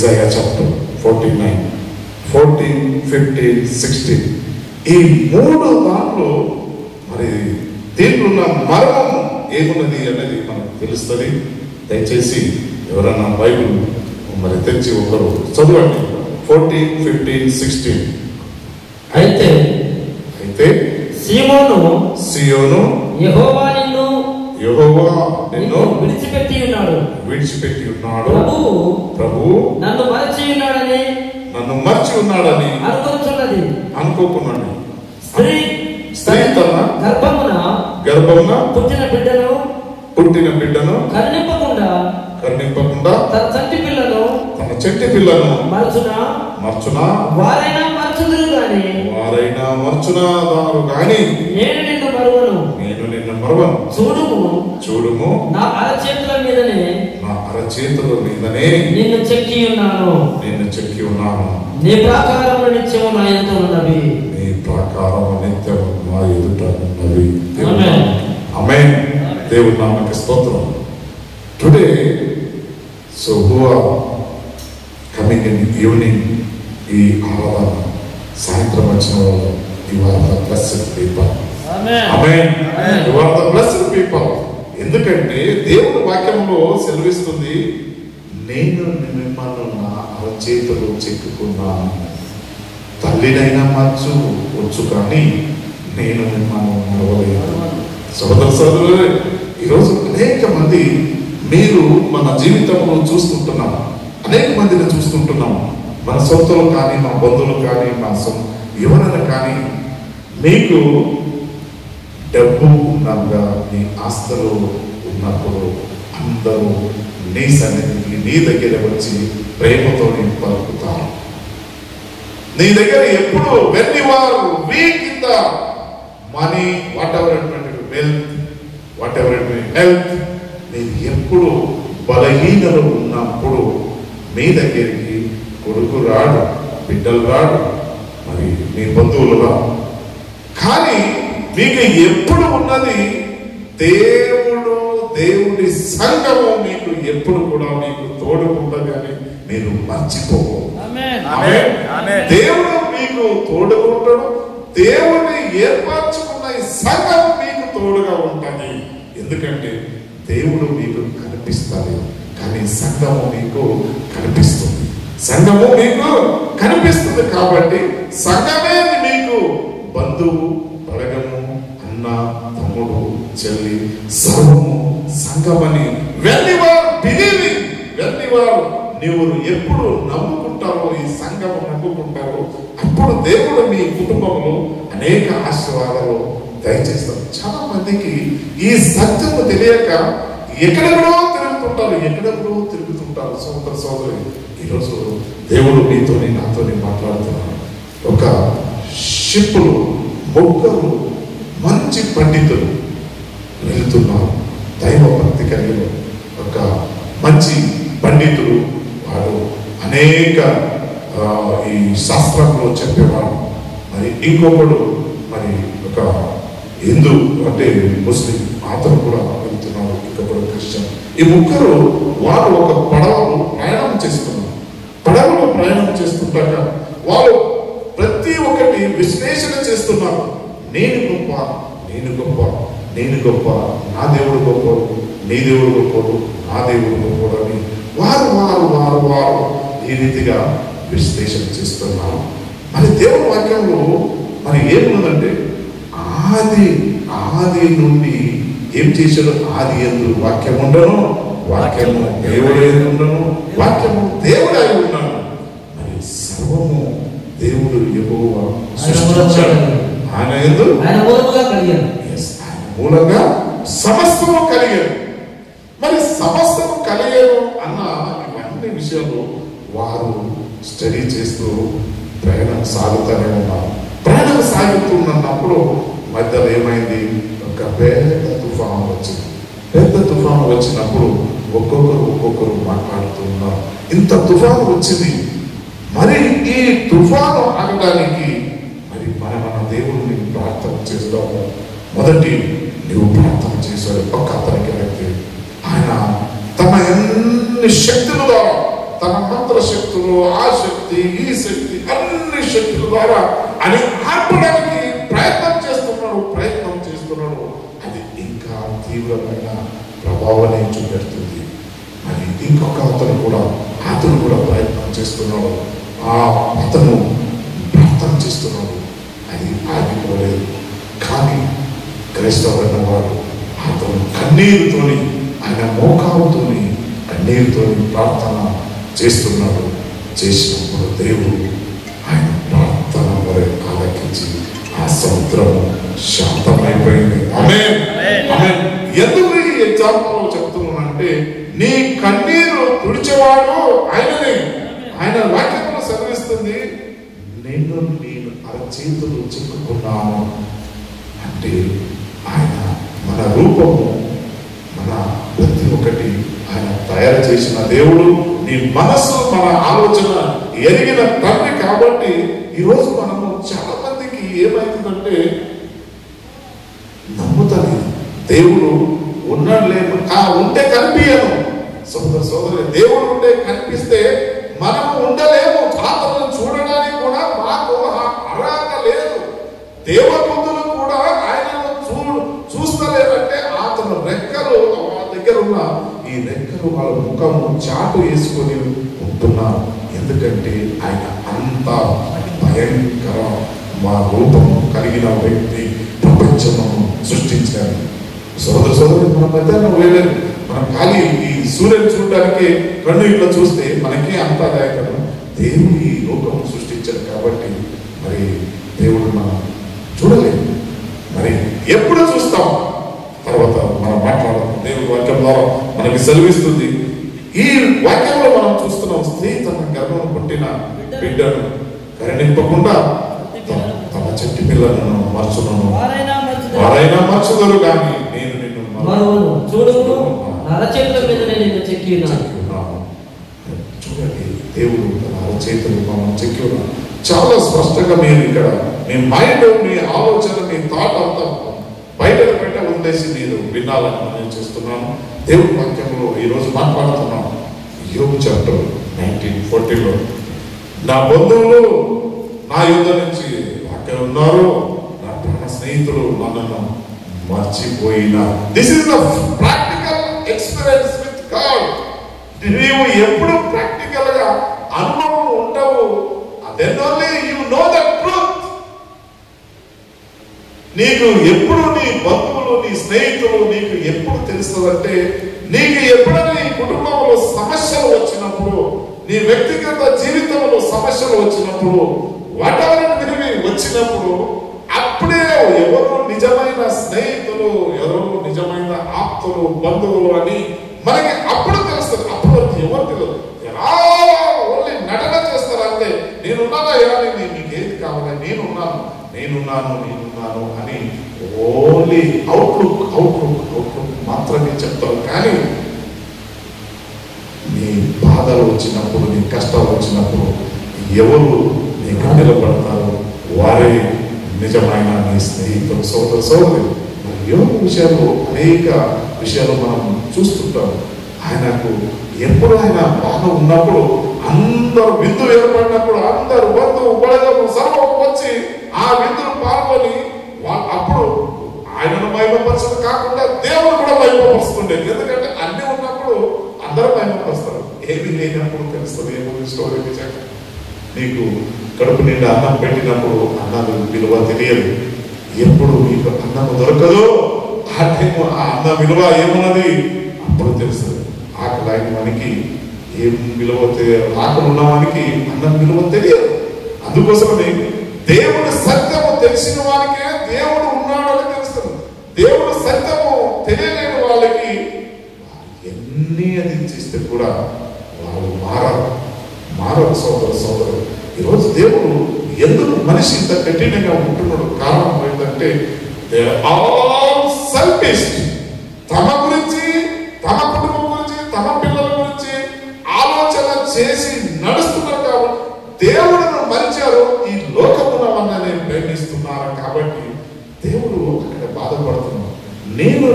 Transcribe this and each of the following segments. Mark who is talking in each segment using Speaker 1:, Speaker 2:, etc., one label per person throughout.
Speaker 1: Isaiah chapter 49, 14, 15, 16 ఈ 3 దాంట్లో మరి దీంట్లో ఉన్న మర్మం ఏమున్నది అనేది మనకు తెలుస్తుంది. దయచేసి ఎవరన్నా బైబిల్ మరి తెచ్చి ఒకరు చదవండి. 14, 15, 16
Speaker 2: అయితే సియోను యెహోవా నిన్ను విడిచిపెట్టి ఉన్నాడు. ప్రభువు నన్ను మరచి ఉన్నాడని
Speaker 1: అనుకోకున్నాడు.
Speaker 2: స్త్రీ తన గర్భమున పుట్టిన బిడ్డను కరుణింపకుండా తన చంటి పిల్లను మరచునా వారైనా మరచునారు గాని నేను నిన్ను మరువను. చూడుము నా అరచేతుల మీదనే నిన్ను చెక్కి ఉన్నాను. నీ ప్రాకారము నిత్యము నా ఎదుట ఉన్నవి.
Speaker 1: ఆమేన్. దేవుని నామమునకు స్తోత్రం. Today so who are coming in evening ఈ ఆరాధన సాయంత్రం వచ్చిన వాళ్ళు you are the blessed people. Amen. You are the blessed people. ఎందుకంటే దేవుని వాక్యంలో సెలవిస్తుంది, నేను మిమ్మల్ని నా అరచేతులు చెక్కుకున్నాను. తల్లినైనా మార్చవచ్చు కానీ నేను మిమ్మల్ని మరవలేదు. సోదరులు, ఈరోజు అనేక మంది మీరు మన జీవితంలో చూస్తుంటున్నాం, అనేక మందిని చూస్తుంటున్నాం. మన సొంతలు కానీ, మన బంధువులు కానీ, మన ఎవరైనా కానీ మీకు డబ్బు ఉన్నగా మీ ఆస్తులు ఉన్నప్పుడు అందరూ నీ సన్నిధికి నీ దగ్గర వచ్చి ప్రేమతో పలుకుతారు. నీ దగ్గర ఎప్పుడు when you are weak in the money, whatever it may be, wealth, whatever it may be, health, నేను ఎప్పుడు బలహీనలు ఉన్నప్పుడు మీ దగ్గరికి కొడుకు రాడు, బిడ్డలు రాడు, మరి మీ బంధువులు రాడు. కానీ మీకు ఎప్పుడు ఉన్నది దేవుడి సంఘము మీకు ఎప్పుడు కూడా మీకు తోడుకుండగానే మీరు మర్చిపోవు. దేవుడు మీకు తోడుకుంటాడు. దేవుడిని ఏర్పరచుకున్న ఈ సంఘం మీకు తోడుగా ఉంటుంది. ఎందుకంటే దేవుడు మీకు కనిపిస్తాడు, కానీ సంఘము మీకు కనిపిస్తుంది. కాబట్టి సంఘమే మీకు బంధువు, బలగము, అన్న, తమ్ముడు, చెల్లి, సర్వము సంఘమని నీవు ఎప్పుడు నమ్ముకుంటారో, ఈ సంఘము నమ్ముకుంటారో, అప్పుడు దేవుడు మీ కుటుంబంలో అనేక ఆశీర్వాదాలు దయచేస్తారు. చాలా మందికి ఈ సత్యము తెలియక ఎక్కడెక్కడో తిరుగుతుంటారు. సోదరి, ఈరోజు దేవుడు మీతోని నాతోని మాట్లాడుతున్నాడు. ఒక షిప్పులు, ముగ్గురు మంచి పండితులు వెళుతున్నారు. దైవ భక్తి కలిగిన ఒక మంచి పండితుడు. వాడు అనేక ఈ శాస్త్రంలో చెప్పేవాడు. మరి ఇంకొకడు మరి ఒక హిందూ అంటే ముస్లిం, అతను కూడా వెళ్తున్నాడు. ఇంకొకడు క్రిస్టియన్. ఈ ముగ్గురు వారు ఒక పడవలో ప్రయాణం చేస్తుంటాక వాళ్ళు ప్రతి ఒక్కటి విశ్లేషణ చేస్తున్నారు. నేను గొప్ప, నా దేవుడు గొప్పడు, నీ దేవుడు గొప్పడు, నా దేవుడు గొప్పడు అని వారు ఈ రీతిగా విశ్లేషణ చేస్తున్నారు. మరి దేవుని వాక్యంలో మరి ఏమున్నదంటే ఆది నుండి ఏం చేశాడు? ఆది యందు వాక్యం ఉండను, వాక్యము దేవుడే ఉండను, వాక్యము దేవుడై ఉన్నాను. మరి సర్వము దేవుడు యెహోవా సృష్టించాడు. ఆయన యందు ఆయన మూలంగా సమస్తము కలిగారు. మరి సమస్తము కలిగారు అన్న ఇవన్నీ విషయాలు వారు స్టడీ చేస్తూ ప్రయాణం సాగుతూనే ఉన్నారు. ప్రయాణం సాగుతున్నప్పుడు మధ్యలో ఏమైంది? ఒక పెద్ద తుఫాను వచ్చినప్పుడు ఒక్కొక్కరు మాట్లాడుతున్నారు. ఇంత తుఫాను వచ్చింది. మరి ఈ తుఫాను ఆగడానికి మరి మన దేవుడిని ప్రార్థన చేస్తాము. మొదటి నువ్వు ప్రార్థన చేశాడు. ఒక అతనికి అయితే ఆయన తన ఎన్ని శక్తులుగా తన మంత్ర శక్తులు, ఆ శక్తి, ఈ శక్తి, అన్ని శక్తుల ద్వారా అని ఆపడానికి ప్రయత్నం చేస్తున్నాడు. అది ఇంకా తీవ్రమైన ప్రభావాన్ని చూపెడుతుంది. మరి ఇంకొక అతను కూడా ప్రయత్నం చేస్తున్నాడు. అతను ప్రార్థన చేస్తున్నాడు, అది ఆగిపోలేదు. కానీ క్రైస్తవులైన వాడు అతను కన్నీరుతోని, ఆయన మోకాలతోని కన్నీరుతోని ప్రార్థన చేస్తున్నాడు. చేసినప్పుడు దేవుడు ఆయన ప్రార్థన వరే ఆలకించి ఆ సముద్రము శాంతమైపోయింది. ఆమేన్. ఎందుకు ఈ ఎగ్జాంపుల్ చెప్తున్నానంటే, నీ కన్నీరు తుడిచేవాడు ఆయననే. ఆయన వాక్యంలో సెలవిస్తుంది, నేను అరచేతులు చిక్కుకున్నాను అంటే ఆయన మన రూపము, మన ప్రతి ఒక్కటి ఆయన తయారు చేసిన దేవుడు. నీ మనసు, మన ఆలోచన ఎరిగిన తండ్రి. కాబట్టి ఈరోజు మనము చాలా మందికి ఏమైతుందంటే, నమ్ముతాను దేవుడు ఉన్నాడు లేదు, ఉంటే కనిపించను. సోదరు, దేవుడు ఉంటే కనిపిస్తే మనము ఉండలేము. అతను చూడడానికి కూడా మాకు అర్హత లేదు. దేవదూతలు కూడా ఆయనను చూస్తలేదంటే అతను రెక్కలు దగ్గర ఉన్న ఈ రెక్కలు వాళ్ళ ముఖము చాటు వేసుకొని ఉంటున్నారు. ఎందుకంటే ఆయన అంత భయంకర మా రూపము కలిగిన వ్యక్తి ప్రపంచము సృష్టించారు. సోదరు మన మధ్యాహ్నం వేయలేదు. మనం ఖాళీ ఈ సూర్యుని చూడడానికి కన్ను ఇట్లా చూస్తే మనకే అంత దాయకం. దేవుడు ఈ లోకము సృష్టించారు కాబట్టి మరి దేవుడు మనం చూడలేదు. మరి ఎప్పుడు చూస్తాం? తర్వాత మనం మాట్లాడదాం. దేవుడి వాక్యం ద్వారా మనకి సెలవిస్తుంది. ఈ వాక్యంలో మనం చూస్తున్నాం, స్త్రీ తన గర్భం పుట్టిన బిడ్డను కరుణింపకుండా తన చెట్టు పిల్లలను మర్చును, వారైనా మర్చుదరు కానీ నేను నిన్ను చూడండి. దేవుడు తన అరచేతులు మనం చెక్కి ఉన్నాం. చాలా స్పష్టంగా మీరు ఇక్కడ మీ మైండ్, మీ ఆలోచన, మీ థాట్ అంతా బయటకు పెట్ట వదిలేసి మీరు వినాలని నేను చేస్తున్నాను. దేవుడి వాక్యంలో ఈరోజు మాట్లాడుతున్నాం. యోబు చాప్టర్ 19:40లో, నా బంధువులు నా యుద్ధ నుంచి అక్కడ ఉన్నారు, నా ప్రాణ స్నేహితులు నన్ను మర్చిపోయినా. This is the practical experience with God. నీవు ఎప్పుడు ప్రాక్టికల్ గా అనుభవం ఉంటావు, then only you know the truth. నీకు ఎప్పుడు నీ బంధువులు, నీ స్నేహితులు నీకు ఎప్పుడు తెలుస్తుందంటే, నీకు ఎప్పుడైనా నీ కుటుంబంలో సమస్యలు వచ్చినప్పుడు, నీ వ్యక్తిగత జీవితంలో సమస్యలు వచ్చినప్పుడు, వాటాన్ని వచ్చినప్పుడు, అప్పుడే ఎవరు నిజమైన స్నేహితులు, ఎవరు నిజమైన ఆప్తులు, బంధువులు అని మనకి అప్పుడు తెలుస్తుంది. అప్పుడు ఎవరు తెలియదు. ఓన్లీ నటన చేస్తారు అంతే. నేనున్నానా, నీకు ఏది కావాలి, నేనున్నాను అని ఓన్లీ అవుట్లుక్ మాత్రమే చెప్తారు. కానీ నీ బాధలు వచ్చినప్పుడు, నీ కష్టాలు వచ్చినప్పుడు ఎవరు నీకు నిలబడతారు, వారే నిజమైన నీ స్నేహితులు, సోదరు. యోబు విషయాలు అనేక విషయాలు మనం చూస్తుంటాం. ఆయనకు ఎప్పుడు ఆయన బాధ ఉన్నప్పుడు, అందరు విందు ఏర్పడినప్పుడు అందరు బంధువు బలగము సర్వం వచ్చి ఆ విందును పాల్గొని అప్పుడు ఆయనను మహిమపరచడం కాకుండా దేవుడు కూడా మహిమపరుస్తుండే. ఎందుకంటే అన్ని ఉన్నప్పుడు అందరూ మహిమపరుస్తారు, ఏమి లేనప్పుడు తెలుస్తుంది. ఏమో స్టోరీ నిజంగా నీకు కడుపు నిండా అన్నం పెట్టినప్పుడు అన్నది విలువ తెలియదు. ఎప్పుడు నీకు అన్నం దొరకదు ఆ టైం ఆ అన్న విలువ ఏమున్నది అప్పుడు తెలుస్తుంది. ఆకలి అయిన వానికి ఏం విలువ తెలియదు, ఆకలి ఉన్నవానికి అన్నం విలువ తెలియదు. అందుకోసమని దేవుడు సత్యము తెలిసిన వానికే దేవుడు ఉన్నాడని తెలుస్తుంది. దేవుడు సత్యము తెలియలేని వాళ్ళకి ఎన్ని అది చేస్తే కూడా వాళ్ళు మారరు సోదరు. ఈరోజు దేవుడు ఎందుకు మనిషి ఇంత కఠినంగా ఉంటున్నాడు? కారణం ఏంటంటే దే ఆర్ ఆల్ సెల్ఫిష్. తమ గురించి, తమ కుటుంబం గురించి, తమ పిల్లల గురించి ఆలోచన చేసి నడుస్తున్నారు. కాబట్టి దేవుడును మరిచారు, ఈ లోకమున వన్ననే ప్రేమిస్తున్నారు. కాబట్టి దేవుడు అక్కడ బాధపడుతున్నాడు. నేను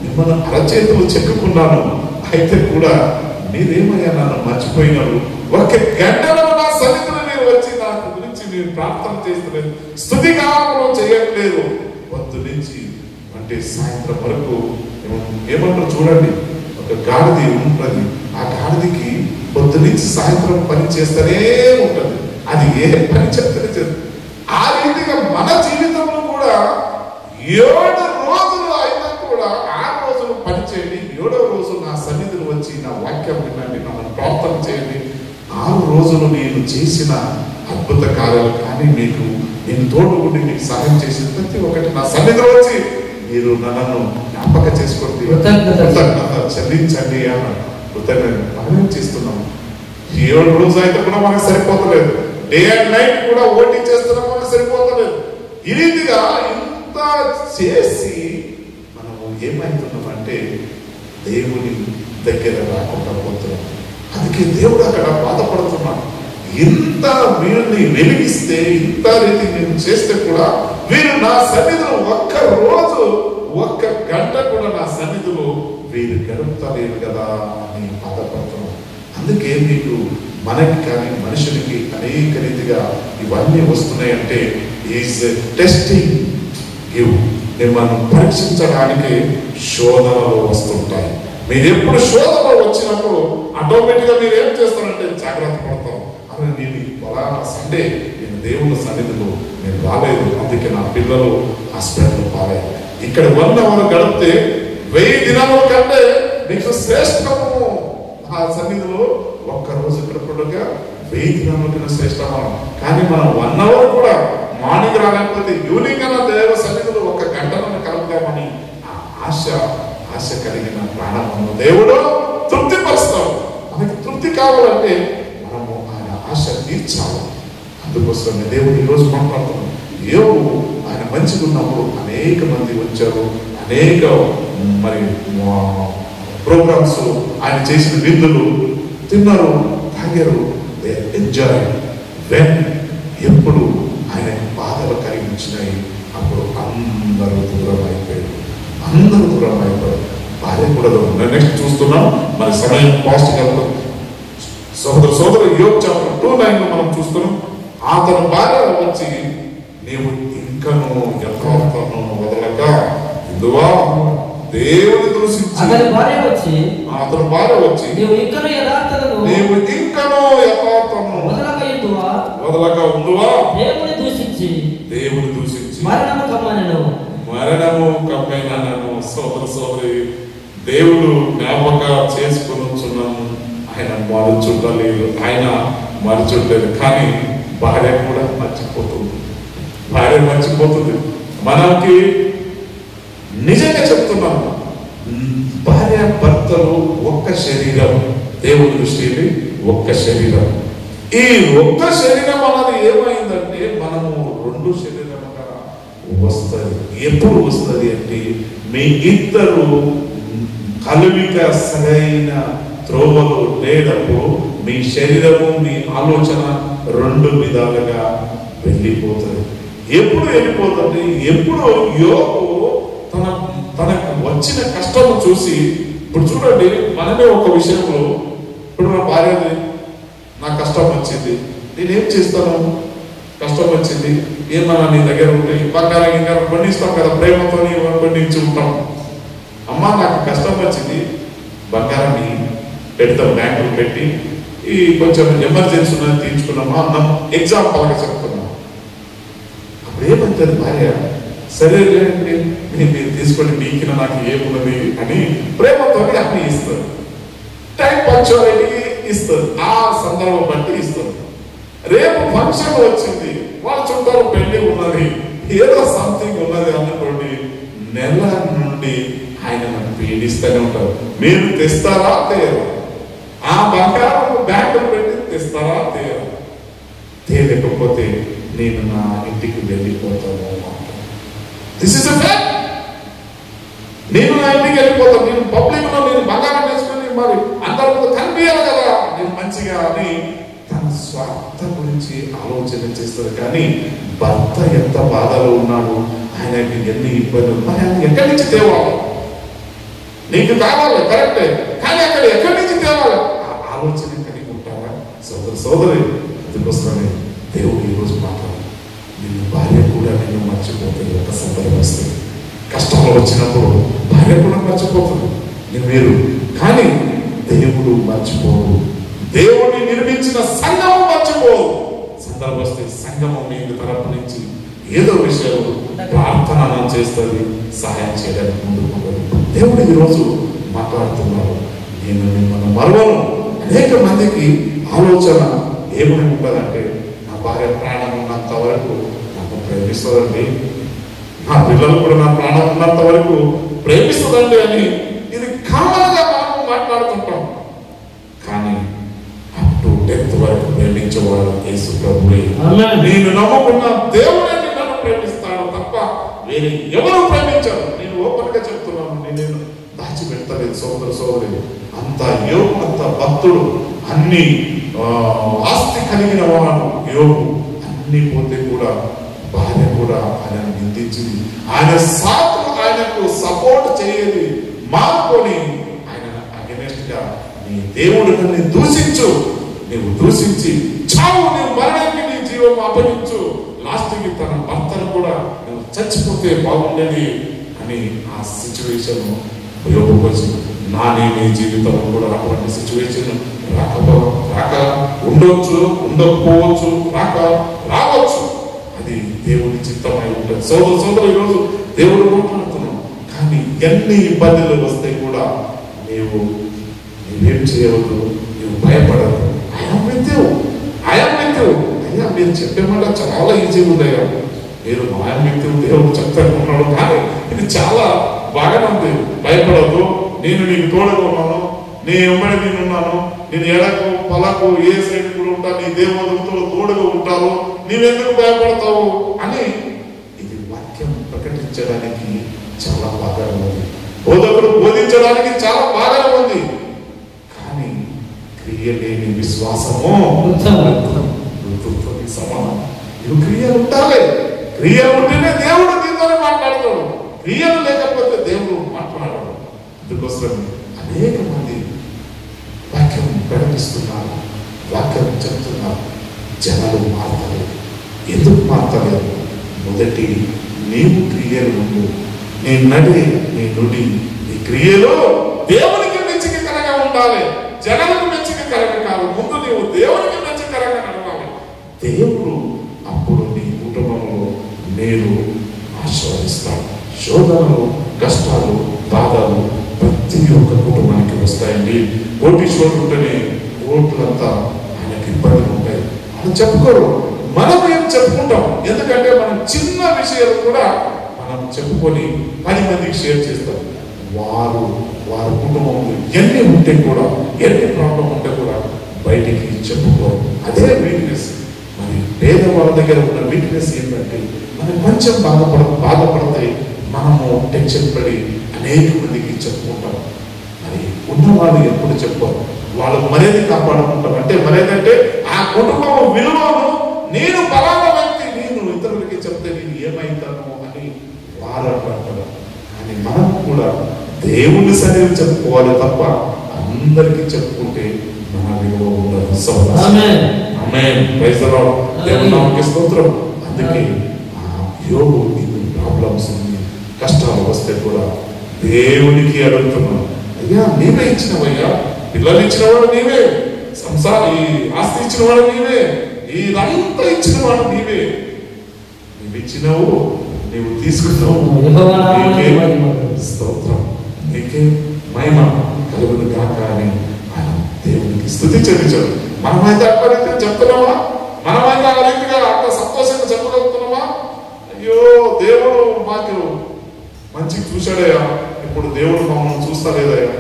Speaker 1: మిమ్మల్ని అరచేతులు చెక్కుకున్నాను, అయితే కూడా మీరేమయ్యా నన్ను మర్చిపోయినారు, ఒక గంటలో నా సన్నిధిలో మీరు వచ్చి నాకు గురించి మీరు ప్రార్థన చేస్తలేదు, స్తుతిగానము చేయట్లేదు. పొద్దు నుంచి అంటే సాయంత్రం వరకు ఏమంటారు చూడండి, ఒక గాడిద ఉంటుంది, ఆ గాడిదకి పొద్దు నుంచి సాయంత్రం పని చేస్తూనే ఉంటుంది, అది ఏ పని చేస్తూనే చేస్తుంది. ఆ రీతిగా మన జీవితంలో కూడా 7 రోజులు అయినా కూడా 6 రోజులు పని చేయండి, 7వ రోజు నా సన్నిధిలో వచ్చి నా వాక్యం వినండి, నన్ను ప్రార్థన చేయండి. 6 రోజులు నేను చేసిన అద్భుత కార్యాలు కానీ నేను తోడు ఉండి మీకు సహాయం చేసిన ప్రతి ఒక్కటి నా సన్నిధిలో వచ్చి మీరు నన్ను జ్ఞాపక చేసుకోండి, కృతజ్ఞత చెల్లించండి అన్న కృతజ్ఞత చేస్తున్నాము. 7 రోజు అయితే కూడా మనకు సరిపోతలేదు, డే అండ్ నైట్ కూడా ఓటీ చేస్తున్నాం, మనకు సరిపోతలేదు. ఈ రీతిగా ఇంత చేసి మనము ఏమైతున్నామంటే దేవుని దగ్గర రాకుండా పోతున్నాం. అందుకే దేవుడు అక్కడ బాధపడుతున్నాడు. ఇంత వీరిని వెలిగిస్తే, ఇంత రీతి నేను చేస్తే కూడా వీరు నా సన్నిధిలో ఒక్క రోజు 1 గంట కూడా నా సన్నిధిలో వీరు గడుపుతలేరు కదా అని బాధపడుతున్నాం. అందుకే మీకు మనకి కానీ మనుషులకి అనేక రీతిగా ఇవన్నీ వస్తున్నాయంటే ఈజ్ టెస్టింగ్ గివ్, మిమ్మల్ని పరీక్షించడానికి శోధనలు వస్తుంటాయి. మీరు ఎప్పుడు శోధనలు వచ్చినప్పుడు ఆటోమేటిక్గా మీరు ఏం చేస్తారంటే జాగ్రత్త పడతాం. అరే నేను ఫలానా సండే నేను దేవుని సన్నిధిలో నేను రాలేదు, అందుకే నా పిల్లలు హాస్పిటల్ పాలేదు. ఇక్కడ 1 అవర్ గడిపితే 1000 దినాల కంటే మీకు శ్రేష్టము ఆ సన్నిధిలో ఒక్క రోజు గడపడుగా 1000 దినాల కన్నా శ్రేష్టమా. కానీ మనం 1 అవర్ కూడా మార్నింగ్ రాలేకపోతే ఈవినింగ్ అన్న దేవ సన్నిధిలో 1 గంటలను కలుపుదామని ఆ ఆశ కలిగిన ప్రాణము దేవుడు తృప్తిపరుస్తాడు. మనకి తృప్తి కావాలంటే మనము ఆయన ఆశ తీర్చాలి. అందుకోసమే దేవుడు ఈరోజు మాట్లాడుతున్నాం. యోబు ఆయన మంచిగా ఉన్నప్పుడు అనేక మంది వచ్చారు, అనేక మరి ప్రోగ్రామ్స్ ఆయన చేసిన విందులు తిన్నారు, తాగారు, ఎంజాయ్. వెన్ ఎప్పుడు ఆయన బాధలు కలిగించినాయి అప్పుడు అందరూ దూరం అయిపోయారు. భార్య కూడా నెక్స్ట్ చూస్తున్నాం. మరి సమయం పాస్ట్ గారు సోదరు యోబు చాప్టర్ 2:9 మనం చూస్తున్నాం. అతని భార్య వచ్చి నీవు ఇంకను యథార్థను వదలక ఇందువా దేవుని దూషించి, అతని భార్య వచ్చి నీవు ఇంకను యథార్థను వదలక ఉందువా దేవుని దూషించి మరణము కమ్మైనను. సోదరి దేవుడు జ్ఞాపక చేసుకున్నాము. ఆయన మరుచుండలేదు, కానీ భార్య కూడా మర్చిపోతుంది. మనకి నిజంగా చెప్తున్నాము, భార్య భర్తలు ఒక్క శరీరం, దేవుని దృష్టిని ఒక్క శరీరం. ఈ ఒక్క శరీరం అన్నది ఏమైందంటే మనము 2 శరీరముగా వస్తుంది. ఎప్పుడు వస్తుంది అంటే మీ ఇద్దరు కలయిక సరైన త్రోవలో లేనప్పుడు మీ శరీరము మీ ఆలోచన 2 విధాలుగా వెళ్ళిపోతుంది. ఎప్పుడు వెళ్ళిపోతుంది? ఎప్పుడు యోబు తనకు వచ్చిన కష్టం చూసి, ఇప్పుడు చూడండి మనమే ఒక విషయంలో, ఇప్పుడు నా భార్యని నాకు కష్టం వచ్చింది, నేనేం చేస్తాను? కష్టం వచ్చింది, ఏమన్నా నీ దగ్గర ఉంటే బంగారం ఇంకా కొన్ని ఇస్తాం కదా, ప్రేమతో కొన్ని ఇచ్చి ఉంటాం. అమ్మ నాకు కష్టం వచ్చింది, బంగారాన్ని పెడతాం, బ్యాంకులు పెట్టి ఈ కొంచెం ఎమర్జెన్సీ ఉన్నది తీర్చుకున్నామా అన్నాం, ఎగ్జాంపుల్గా చెప్తున్నాం. అప్పుడు ఏమంటుంది భార్య, సరే మీరు తీసుకొని మీకిన నాకు ఏమున్నది అని ప్రేమతో అన్ని ఇస్తారు, టైం పంక్చువాలిటీ ఇస్తారు, ఆ సందర్భం బట్టి ఇస్తారు. రేపు ఫంక్షన్ వచ్చింది, వాళ్ళ చుట్టాలు పెళ్లి ఉన్నది, ఏదో సంథింగ్ ఉన్నది అనుకోండి, నెల నుండి ఆయన నన్ను పీడిస్తూనే ఉంటారు. మీరు తెస్తారా తేరా? ఆ బంగారం బ్యాంకులు పెట్టి తెస్తారా తేరా? తేలేకపోతే నేను నా ఇంటికి వెళ్ళిపోతాను. This is a fact. నేను నా ఇంటికి వెళ్ళిపోతాను. నేను పబ్లిక్ లో నేను బంగారం వేసుకుని మరి అందరూ కనిపించాలి కదా నేను మంచిగా అని తన స్వార్థ గురించి ఆలోచన చేస్తారు. కానీ భర్త ఎంత బాధలో ఉన్నాడు, ఆయనకి ఎన్ని ఇబ్బందులు, మరి ఆయన ఎక్కడి నుంచి తేవాలి? నీకు కావాలి కరెక్టే, కానీ అక్కడ ఎక్కడి నుంచి తేవాలి? ఆ ఆలోచన కలిగి ఉంటారా సోదరి? అందుకోసమే దేవుడు ఈరోజు మాట్లాడు, నిన్ను భార్య కూడా నేను మర్చిపోతుంది. ఒక సందర్భం వస్తుంది, కష్టాలు వచ్చినప్పుడు భార్య కూడా మర్చిపోతుంది మీరు, కానీ దేవుడు మర్చిపోడు. దేవుడిని నిర్మించిన సంఘము మర్చిపోదు. సందర్భం వస్తే సంఘము మీకు తరపు నుంచి ఏదో విషయం ప్రార్థన చేస్తుంది, సహాయం చేయడానికి ముందుకు. దేవుడు ఈరోజు మాట్లాడుతున్నాడు, నేను మిమ్మల్ని మరవను. అనేక మందికి ఆలోచన ఏమని ఉంటుందంటే, నా భార్య ప్రాణం ఉన్నంత వరకు నన్ను ప్రేమిస్తుందండి, నా పిల్లలు కూడా నా ప్రాణం ఉన్నంత వరకు ప్రేమిస్తుందండి అని ఇది కామన్గా మనం మాట్లాడుతుంటాం. కానీ అప్ టు డెత్ వరకు ప్రేమించేవాడు యేసు ప్రభువే. నేను నమ్ముకున్న దేవుడే నన్ను ప్రేమిస్తాడు తప్ప వేరే ఎవరు ప్రేమించారు. నేను ఓపెన్ గా చెప్తున్నాను, నేను దాచిపెడతలేదు సోదరి. అంత యోగు, అంత భక్తుడు, అన్ని ఆస్తి కలిగిన వాడు యోగు. అన్ని పోతే కూడా భార్య కూడా ఆయనను నిందించింది. ఆయన సాకు ఆయనకు సపోర్ట్ చేయది మానుకొని ఆయన అగెనెస్ట్ గా నీ దేవుడు నన్ను దూషించు, నీవు దూషించి చావు, నీవు మరణానికి నీ జీవం అప్పగించు, లాస్ట్ కి తన భర్తను కూడా నువ్వు చచ్చిపోతే బాగుండేది అని ఆ సిచ్యువేషన్ ఉపయోగపరిచింది. నీ జీవితంలో కూడా అటువంటి సిచ్యువేషన్ రాక ఉండొచ్చు, ఉండకపోవచ్చు, రావచ్చు. అది దేవుడి చిత్తమై ఉంటుంది. సోదరు ఈరోజు దేవుడు మాట్లాడుతున్నాం. కానీ ఎన్ని ఇబ్బందులు వస్తే కూడా నీవేం చేయవద్దు, నువ్వు భయపడదు. అయం వ్యక్తులు అయ్యా మీరు చెప్పే మాట చాలా ఈజీగా ఉందయ్యా, మీరు మాయం వ్యక్తులు దేవుడు చెప్తానుకున్నాడు. కానీ ఇది చాలా బాగానే ఉంది. భయపడద్దు, నేను నీకు తోడుగా ఉన్నాను, నీ ఎమ్మడి నేనున్నాను, నేను ఎడకు పలకు ఏ సైడ్ కూడా ఉంటా, నీ దేవదూతలు తోడుగా ఉంటారు, నీవెందుకు భయపడతావు అని ఇది వాక్యం ప్రకటించడానికి చాలా బాగానే ఉంది. బోధకుడు బోధించడానికి చాలా బాగానే ఉంది. కానీ క్రియ లేని విశ్వాసము మృత్యుత్వానికి సమానం. ఇవి క్రియలు ఉండాలి. క్రియలు ఉంటేనే దేవుడు దీంతోనే మాట్లాడతాడు. క్రియలు లేకపోతే దేవుడు మాట్లాడాడు. అందుకోసం అనేక మంది వాక్యం ప్రకటిస్తున్నారు, వాక్యం చెప్తున్నారు, జనాలు మారతలేదు. ఎందుకు మారతలేదు? మొదటి నీవు క్రియలు ఉండు, నీ నుడి నీ క్రియలు దేవునికి మెచ్చికరంగా ఉండాలి, జనాలకు మెచ్చికరంగా కాదు. ముందు నీవు దేవునికి మెచ్చికరంగా నడవాలి. దేవుడు అప్పుడు నీ కుటుంబంలో నేను ఆశీర్వదిస్తాను. శోధనలు, కష్టాలు, బాధలు ప్రతి ఒక్క కుటుంబానికి వస్తాయండి. కోటీశ్వరుడు ఉంటేనే కోట్లంతా ఆయనకి ఇబ్బందులు ఉంటాయి. అని చెప్పుకోరు, మనం ఏం చెప్పుకుంటాం. ఎందుకంటే మనం చిన్న విషయాలు కూడా మనం చెప్పుకొని 10 మందికి షేర్ చేస్తాం. వారి కుటుంబంలో ఎన్ని ఉంటే కూడా, ఎన్ని ప్రాబ్లం ఉంటే కూడా బయటికి చెప్పుకోరు. అదే వీక్నెస్. మరి పేదవాళ్ళ దగ్గర ఉన్న వీక్నెస్ ఏంటంటే, మనం కొంచెం బాధపడితే మనము టెన్షన్ పడి అనేక మందికి చెప్పుకుంటాం. మరి ఉన్నవాళ్ళు ఎప్పుడు చెప్పారు, వాళ్ళు మర్యాద కాపాడుకుంటారు. అంటే మర్యాద అంటే ఆ కుటుంబం విలువను, నేను బలాల వ్యక్తి, నేను ఇతరులకి చెప్తే నేను ఏమైతాను అని వారు అంటారు. కానీ మనం కూడా దేవుని సన్నిధిని చెప్పుకోవాలి తప్ప అందరికీ చెప్పుకుంటే మన విలువ ఉండదు. దేవుని నామమునకు స్తోత్రం. అందుకే యోగు ఇన్ని ప్రాబ్లమ్స్ ఉంది, కష్టాలు వస్తే కూడా దేవునికి అడుగుతున్నాను, అయ్యా నీవే ఇచ్చినవయ్యా, పిల్లలు ఇచ్చినవాడు నీవే, ఈ ఆస్తి ఇచ్చినవాడు నీవే, ఇదంతా ఇచ్చినవాడు నీవే, నీవు ఇచ్చినావు, నీవు తీసుకున్నావు, స్తోత్రం, నీకే మహిమ కలుగును గాక అని ఆయన దేవునికి స్తుతి చెల్లించాడు. మనమైతే అట్లా చెప్తున్నామా? మనమైతే ఆ రీతిగా అంత సంతోషంగా చెప్పగలుగుతున్నామా? అయ్యో దేవుడు మాకు మంచి చూశాడయ్యా, ఇప్పుడు దేవుడు మమ్మల్ని చూస్తా లేదయ్యా,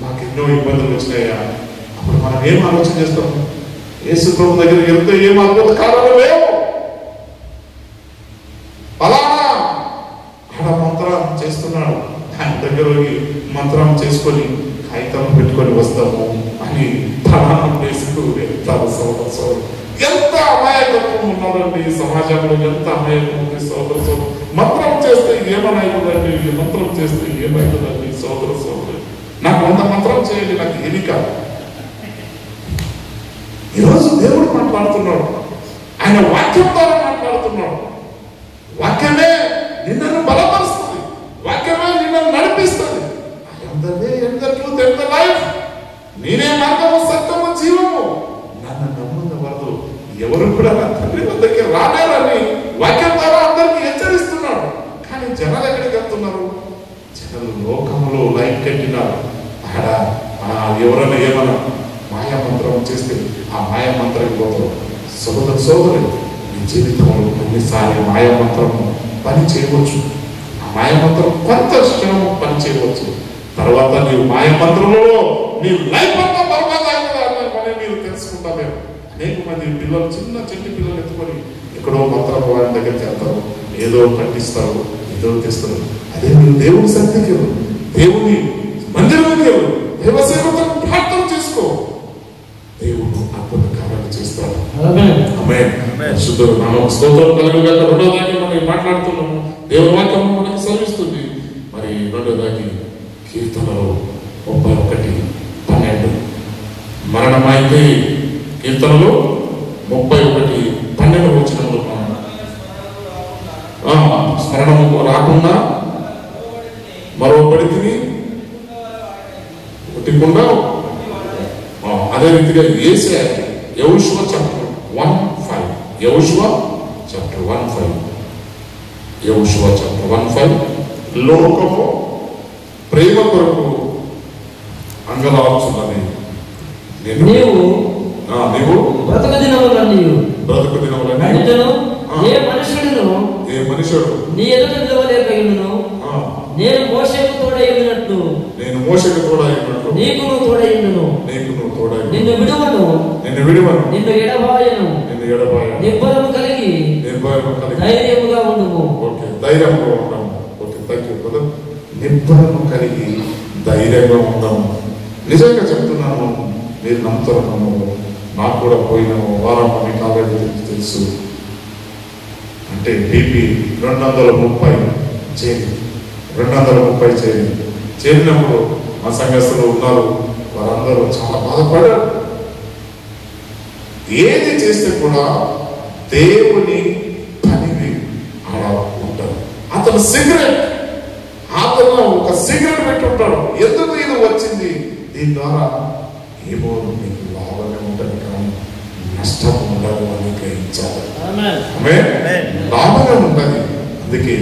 Speaker 1: మాకు ఎన్నో ఇబ్బందులు వచ్చినాయా. అప్పుడు మనం ఏం ఆలోచన చేస్తాం? యేసు ప్రభు దగ్గరికి వెళ్తే ఏం అద్భుత కారణం లేవు. అలానా ఆడ మంత్రం చేస్తున్నాడు, ఆయన దగ్గర మంత్రం చేసుకొని కాగితం పెట్టుకొని వస్తాము అని ప్రమాణం చేసుకు వెళ్తారు. ఎంత అమాయకత్వం ఉన్నారండి సమాజంలో, ఎంత అమాయకం ఉంది సోదరు. మంత్రం చేస్తే ఏమనవుతుందండి, మంత్రం చేస్తే ఏమవుతుందండి సోదరు. నాకు 100 మంత్రం చేయండి, నాకు ఏది కాదు. ఈరోజు దేవుడు మాట్లాడుతున్నాడు, ఆయన వాక్యం ద్వారా మాట్లాడుతున్నాడు. వాక్యమే నిన్ను బలపరుస్తుంది, వాక్యమే నిన్ను నడిపిస్తుంది. నేనే మార్గము, సత్యము, జీవము, నన్ను నమ్మున్నవారు ఎవరు కూడా నా తండ్రి వద్దకి రాలేరని వాక్యం ద్వారా అందరికీ హెచ్చరిస్తున్నాడు. కానీ జనాలు ఎక్కడికి వెళ్తున్నారు? జనాలు లోకంలో లైన్ కట్టినారు. ఆడ ఎవరైనా ఏమన్నా మాయామంత్రం చేస్తే ఆ మాయామంత్రం పోతారు. సోదరులు, మీ జీవితంలో కొన్నిసార్లు మాయామంత్రం పని చేయవచ్చు. ఆ మాయామంత్రం కొంత క్షణం పని చేయవచ్చు. తర్వాత నీవు మాయామంత్రంలో నీ లైఫ్ అంతా బర్బాద్ మీరు తెలుసుకుంటారు. అనేక మంది పిల్లలు, చిన్న చెట్టు పిల్లలు ఎత్తుకొని ఎక్కడో మంత్రం వారి దగ్గరికి వెళ్తారు, ఏదో పట్టిస్తారు, ఏదో తెస్తారు. అదే మీరు దేవుని సన్నిధికి వెళ్ళు, దేవుని మందిరానికి వెళ్ళు, దేవసేవతో ప్రార్థన చేసుకో, దేవుడు అద్భుత కార్యాలు చేస్తాడు. స్తోత్రం కలుగుగా. రెండోదాన్ని మనం మాట్లాడుతున్నాము, దేవుని వాక్యం మనకు సెలవిస్తుంది. మరి రెండోదాన్ని కీర్తనలో 31:12 మరణమైతే కీర్తనలో 31:12 వచనంలో స్మరణము రాకుండా మరో పడితిని పుట్టకుండా. అదే రీతిగా యేషయా యెహోషువ చాప్టర్ 1:5 యెహోషువ చాప్టర్ 1:5 లోకము ప్రేమ కొరకు అంగలార్చున్నది, నీవు బ్రతుకు దినములన్నీ ఏ మనుషుడు నీ ఎదుట నిలవలేకపోయినను, నేను మోషేకు తోడైనట్లు నీకు నువ్వు తోడైనను, నిన్ను విడువను, నిన్ను ఎడబాయను, నిబ్బరము కలిగి ధైర్యముగా ఉండుము. ధైర్యంగా ఉన్నాము. నిబ్బరము కలిగి ధైర్యంగా ఉన్నాము. నిజంగా చెప్తున్నాను, మీరు నమ్ముతున్నాము. నాకు కూడా పోయిన వారం మీకు ఆల్రెడీ తెలుసు. అంటే బీపీ 230 చేరినప్పుడు మా సంఘస్థులు ఉన్నారు, వారందరూ చాలా బాధపడారు. ఏది చేస్తే కూడా దేవుని పనిని ఆడ ఉంటారు. అతను ఒక సిగరెట్ పెట్టి ఉంటాడు. ఎందుకు ఇది వచ్చింది? దీని ద్వారా ఏమో మీకు లాభమే ఉంటుంది కానీ నష్టం ఉండదు అని గ్రహించాలి. లాభమే ఉంటుంది. అందుకే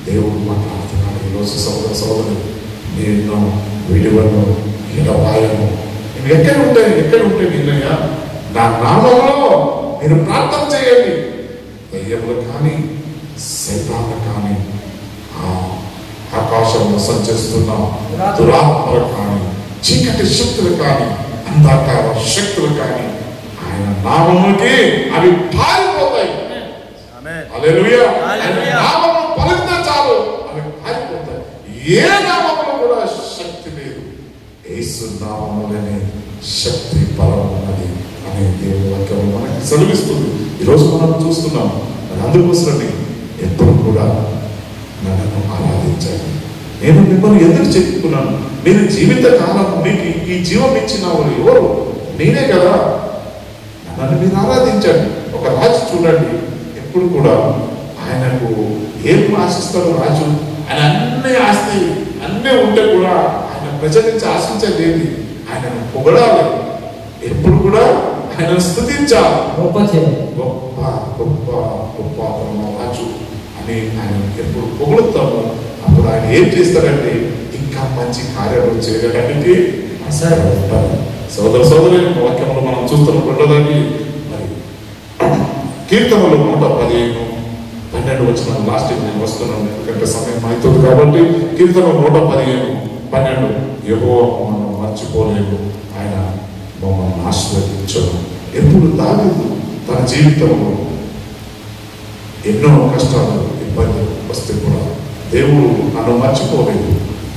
Speaker 1: దేవుడు మాట్లాడుతున్నాడు ఈరోజు. సోదరులు, నేను విలువను ఎడబాయను. నేను ఎక్కడ ఉంటే నిన్నయ్యా నా నామంలో మీరు ప్రార్థన చేయండి. దయ్యములు కానీ, సైతాన్లు కానీ, ఆకాశంలో సంచరిస్తున్న దురాత్మలు కానీ, చీకటి శక్తులు కానీ, అంధకార శక్తులు కానీ ఆయన నామముకి అవి పారిపోతాయి. హల్లెలూయా. నామము పలికితే చాలు అవి పారిపోతాయి. ఏ నామములో కూడా శక్తి లేదు, యేసు నామములోనే శక్తి బలం ఉన్నది అనే దేవుని వాక్యం మనకి సెలవిస్తుంది. ఈరోజు మనం చూస్తున్నాం. అందుకోసమే ఎప్పుడు కూడా నన్ను ఆరాధించాలి. నేను మిమ్మల్ని ఎందుకు చెప్పుకున్నాను? నేను జీవిత కాలం మీకు ఈ జీవం ఇచ్చిన వాళ్ళు ఎవరు? నేనే కదా. నన్ను మీరు ఆరాధించండి. ఒక రాజు చూడండి, ఎప్పుడు కూడా ఆయనకు ఏం ఆశిస్తాడు రాజు? ఆయన ఆస్తి అన్నీ ఉంటే కూడా ఆయన ప్రజల నుంచి ఆశించలేదు. ఆయనను పొగడాలి, ఎప్పుడు కూడా ఆయన స్తుతించాలి. గొప్ప రాజు అని ఆయన ఎప్పుడు పొగుడుతాము. అప్పుడు ఆయన ఏం చేస్తాడంటే ఇంకా మంచి కార్యాలు చేయడానికి ఉంటారు. సోదరులు, వాక్యంలో మనం చూస్తున్న రెండోదాన్ని మరి కీర్తనలు 115:12 వచ్చిన లాస్ట్ నేను వస్తున్నాను, ఎందుకంటే సమయం అవుతుంది కాబట్టి. కీర్తన 115:12 యెహోవా మమ్మల్ని మర్చిపోలేదు, ఆయన మమ్మల్ని ఆశీర్వదించను. ఎప్పుడు దావీదు తన జీవితంలో ఎన్నో కష్టాలు, ఇబ్బందులు వస్తే కూడా దేవుడు నన్ను మర్చిపోలేదు,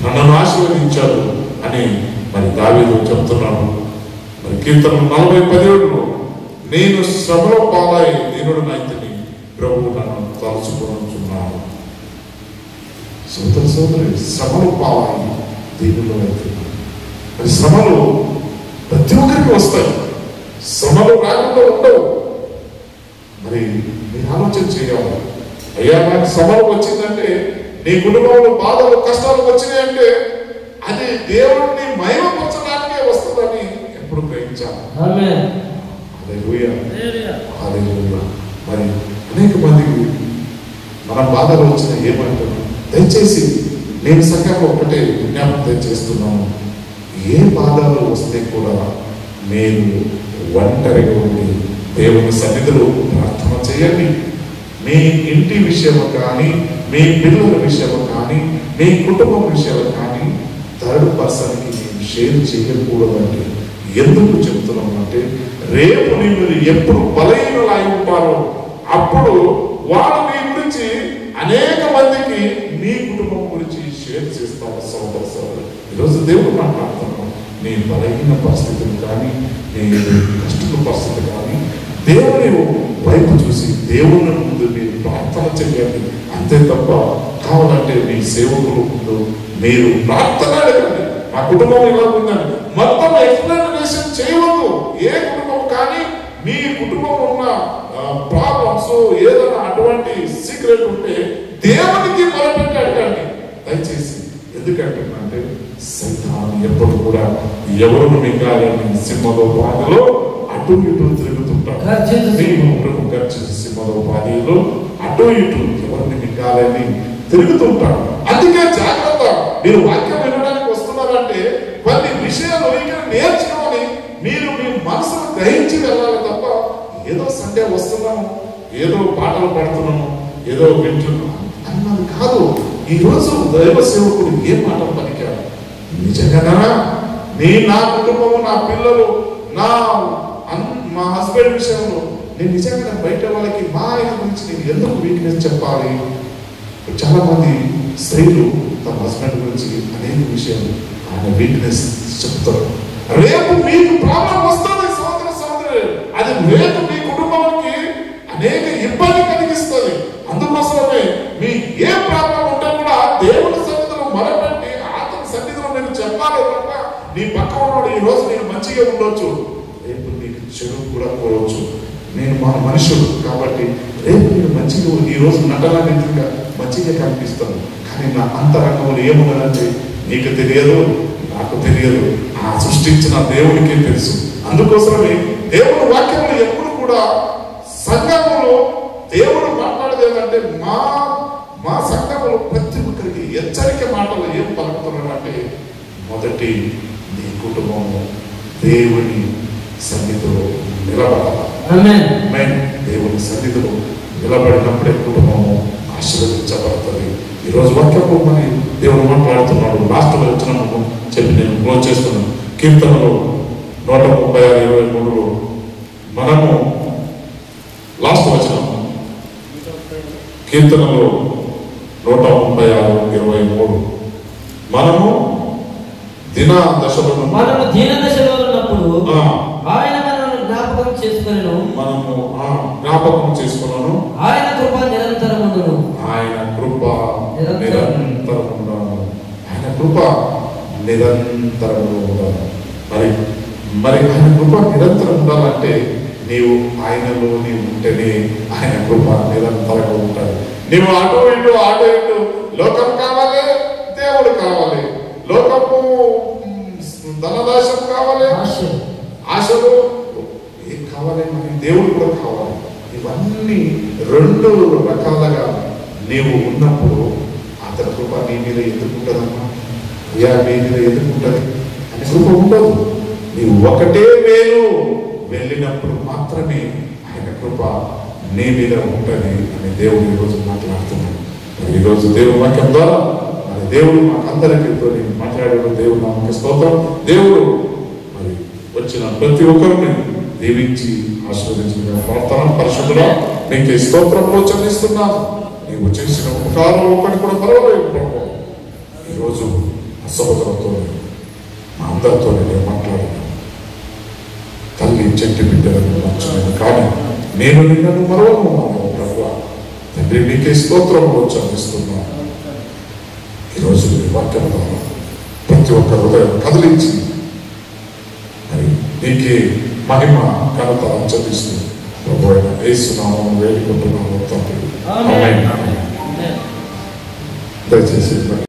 Speaker 1: నన్ను ఆశీర్వదించాడు అని మరి దావీదు చెప్తున్నాడు. మరి కీర్తన 40:17 నేను శ్రమలో పాలై దీనుడనైతిని, ప్రభువు నన్ను తలుచుకుంటున్నాను. సోదరి, శ్రమలు పాలై దీనుడనైతిని. మరి శ్రమలు ప్రతి ఒక్కరికి వస్తాయి. శ్రమలు రాకుండా ఉండవు. మరి మీరు ఆలోచన చేయాలి. అయ్యా నాకు శ్రమలు వచ్చిందంటే, నీ కుటుంబంలో బాధలు కష్టాలు వచ్చినాయంటే అది దేవుడిని మహిమపరచడానికే వస్తుందని ఎప్పుడు గ్రహించాలి. హల్లెలూయా, హల్లెలూయా. మరి అనేక మందికి మన బాధలు వచ్చిన ఏమంటున్నాం, దయచేసి నేను సంఘంలో ఒకటే విజ్ఞాపన చేస్తున్నాను. ఏ బాధలు వస్తే కూడా మీరు ఒంటరిగా ఉండి దేవుని సన్నిధిలో ప్రార్థన చేయండి. మీ ఇంటి విషయము కానీ, మీ పిల్లల విషయము కానీ, మీ కుటుంబం విషయాలు కానీ థర్డ్ పర్సన్కి నేను షేర్ చేయకూడదండి. ఎందుకు చెప్తున్నామంటే, రేపు మీరు ఎప్పుడు బలహీనలై ఉంటారో అప్పుడు వాడు మీ గురించి అనేక మందికి మీ కుటుంబం గురించి షేర్ చేస్తారు. సోదర సోదరు, ఈరోజు దేవుడు మాట్లాడుతున్నాం. నీ బలహీన పరిస్థితులు కానీ, నీ కష్ట పరిస్థితి కానీ దేవుని వైపు చూసి దేవుని ముందు మీరు ప్రార్థన చేయండి. అంతే తప్ప కావాలంటే మీ సేవకుల ముందు మీరు ప్రార్థన అడగండి. మా కుటుంబం ఇలా ఉందని మొత్తం ఎక్స్ప్లెనేషన్ చేయవద్దు. ఏ కుటుంబం కానీ మీ కుటుంబం ఉన్న ప్రాబ్లమ్స్ ఏదైనా అటువంటి సీక్రెట్ ఉంటే దేవునికి మొదలుపెట్టి అడగండి దయచేసి. ఎందుకంటే సైతాను ఎప్పుడు కూడా ఎవరు మింగాలని సింహలో బాధలో అటు ఇటు తిరుగుతుంటారు. సింహలో బాధలో అటు ఇటు ఎవరిని మింగాలని తిరుగుతుంటారు. అందుకే జాగ్రత్త. మీరు వాక్యం వినడానికి వస్తున్నారంటే కొన్ని విషయాలు ఇక్కడ నేర్చుకోవాలి. మీరు మీ మనసును గ్రహించి వెళ్ళాలి తప్ప ఏదో సండే వస్తున్నాము, ఏదో పాటలు పాడుతున్నాము, ఏదో వింటున్నాము అన్నది కాదు. ఈ రోజు దైవ సేవకుడు ఏ మాటలు పలికారు? నిజంగా నా కుటుంబము, నా పిల్లలు, మా హస్బెండ్ విషయంలో నేను నిజంగా బయట వాళ్ళకి మా ఆయన గురించి నేను ఎందుకు వీక్నెస్ చెప్పాలి? చాలా మంది స్త్రీలు తమ హస్బెండ్ గురించి అనేక విషయాలు ఆయన వీక్నెస్ చెప్తారు. రేపు మీకు ప్రాబ్లం వస్తుంది సోదర సోదరి, అది రేపు మీ కుటుంబానికి అనేక ఇబ్బంది కలిగిస్తుంది. అందుకోసమే మీ ఏ ప్రాబ్లం ఉంటే కూడా దేవుని సన్నిధిలో మొదలుపెట్టి అతని సన్నిధిలో నేను చెప్పాలి తప్ప నీ పక్క ఉన్నాడు ఈ రోజు నేను మంచిగా ఉండొచ్చు, రేపు నీకు చెడు కూడా కోరవచ్చు. నేను మా మనుషుడు కాబట్టి రేపు నేను మంచిగా ఈ రోజు నటనగా మంచిగా కనిపిస్తాను, కానీ నా అంతరంగంలో ఏమున్నదంటే నీకు తెలియదు, నాకు తెలియదు, ఆ సృష్టించిన దేవుడికే తెలుసు. అందుకోసమే దేవుని వాక్యంలో ఎప్పుడు కూడా సంఘంలో దేవుడు మాట్లాడేదంటే మా సంఘంలో ప్రతి ఒక్కరికి హెచ్చరిక మాటలు ఏం పలుకుతున్నాడంటే, మొదటి నీ కుటుంబము దేవుని సన్నిధిలో నిలబడాలి. దేవుని సన్నిధిలో నిలబడినప్పుడే కుటుంబము ఆశీర్వదించబడుతుంది. ఈరోజు వాక్యము మరి దేవుడు మాట్లాడుతున్నాడు. లాస్ట్లో వచ్చినప్పుడు చెప్పి నేను క్లోజ్ చేస్తున్నాను. కీర్తనలో 136:23 మనము లాస్ట్ వచ్చినాము. కీర్తనలో 136:23 మనము దీన దశలో
Speaker 2: ఉన్నప్పుడు ఆయన మనల్ని జ్ఞాపకం చేసుకొనెను.
Speaker 1: మనము జ్ఞాపకం చేసుకున్నాను.
Speaker 2: ఆయన కృప నిరంతరముండును.
Speaker 1: ఆయన కృప నిరంతరముండును. ఆయన కృప నిరంతరము ఉండాలి. మరి ఆయన కృప నిరంతరం ఉండాలంటే నీవు ఆయనలో నీవు ఉంటేనే ఆయన కృప నిరంతరంగా ఉంటాడు. నీవు అటు ఇటు లోకం కావాలి, దేవుడు కావాలి, లోకము ధనదాశం కావాలి, ఆశలు ఏం కావాలి, మరి దేవుడు కూడా కావాలి. ఇవన్నీ రెండు రకాలుగా నీవు ఉన్నప్పుడు అతని కృప నీ మీద ఎందుకుంటుందమ్మా? నీ మీద ఎందుకుంటుంది అని కృప ఉండదు. నీవు ఒకటే వేలు వెళ్ళినప్పుడు మాత్రమే ఆయన కృప నీ మీద ఉంటుంది అని దేవుడు ఈరోజు మాట్లాడుతున్నాడు. మరి ఈరోజు దేవుడు వాక్యం ద్వారా మరి దేవుడు మాకందరికీ మాట్లాడాడు. దేవుడు నామకి స్తోత్రం. దేవుడు మరి వచ్చిన ప్రతి ఒక్కరిని దీవించి ఆశీర్వదించిన ప్రార్థన పరిశుద్ధుడా నీకు స్తోత్రంలో చెల్లిస్తున్నాను. నీవు చేసిన ఉపకారం ఒకటి కూడా పర్వాలేదు ప్రభు. ఈరోజు సహోదరులతో మా అందరితో నేను మాట్లాడినాను. తల్లి చెట్టు బిడ్డలను మార్చలేదు, కానీ నేను నిన్ను మరవను ప్రభు. తండ్రి నీకే స్తోత్రంలో చెల్లిస్తున్నాను. ఈరోజు నీ వాక్యం ద్వారా ప్రతి ఒక్క హృదయం కదిలించి మరి నీకే మహిమ ఘనత చెల్లిస్తూ ప్రభు అయిన యేసు నామమున వేడుకుంటున్నాము తండ్రి. ఆమేన్. దయచేసి